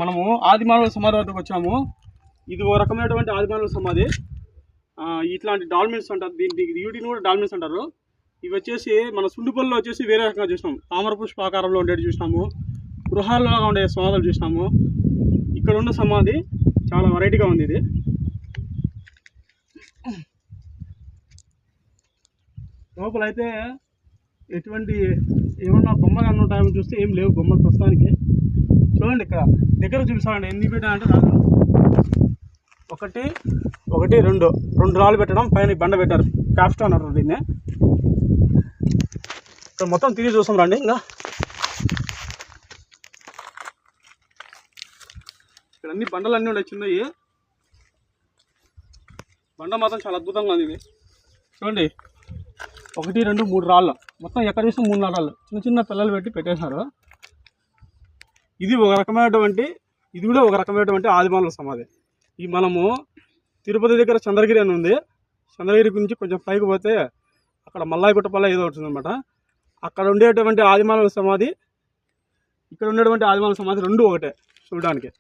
మనము ఆదిమానవుల సమాధి వద్దకు వచ్చాము. ఇది ఓ రకమైనటువంటి ఆదిమానవుల సమాధి. ఇట్లాంటి డాల్మెన్స్ అంటారు, వీటిని కూడా డాల్మెన్స్ అంటారు. ఇవి వచ్చేసి మన సుండుపల్లిలో వచ్చేసి వేరే రకంగా చూసినాం, తామర పుష్పాకారంలో ఉండేది చూసినాము, గృహాల్లో ఉండే సమాధులు చూసినాము. ఇక్కడ ఉన్న సమాధి చాలా వెరైటీగా ఉంది. ఇది లోపలైతే ఎటువంటి ఏమన్నా బొమ్మలు అన్న ఉంటాయో చూస్తే ఏం లేవు బొమ్మలు ప్రస్తుతానికి. చూడండి ఇక్కడ దగ్గర చూపిస్తామండి, ఎన్ని పెట్టాలంటే ఒకటి రెండు రాళ్ళు పెట్టడం, పైన బండ పెట్టారు, క్యాప్స్టోన్ అంటారు దీన్ని. ఇక్కడ మొత్తం తిరిగి చూస్తాం రండి. ఇంకా ఇక్కడ అన్ని బండలు అన్నీ ఉన్నాయి, చిన్నవి. బండ మాత్రం చాలా అద్భుతంగా ఉంది. ఇది చూడండి, 1, 2, 3 రాళ్ళు, మొత్తం ఎక్కడ చూసినా 3, 4 రాళ్ళు చిన్న చిన్న పిల్లలు పెట్టి పెట్టేశారు. ఇది కూడా ఒక రకమైనటువంటి ఆదిమానవుల సమాధి. ఈ మనము తిరుపతి దగ్గర చంద్రగిరి అని ఉంది, చంద్రగిరి గురించి కొంచెం పైకి పోతే అక్కడ మల్లాయిగుట్టపల్ల ఏదో ఉంటుందన్నమాట. అక్కడ ఉండేటువంటి ఆదిమానవుల సమాధి, ఇక్కడ ఉండేటువంటి ఆదిమానవుల సమాధి రెండు ఒకటే చూడడానికి.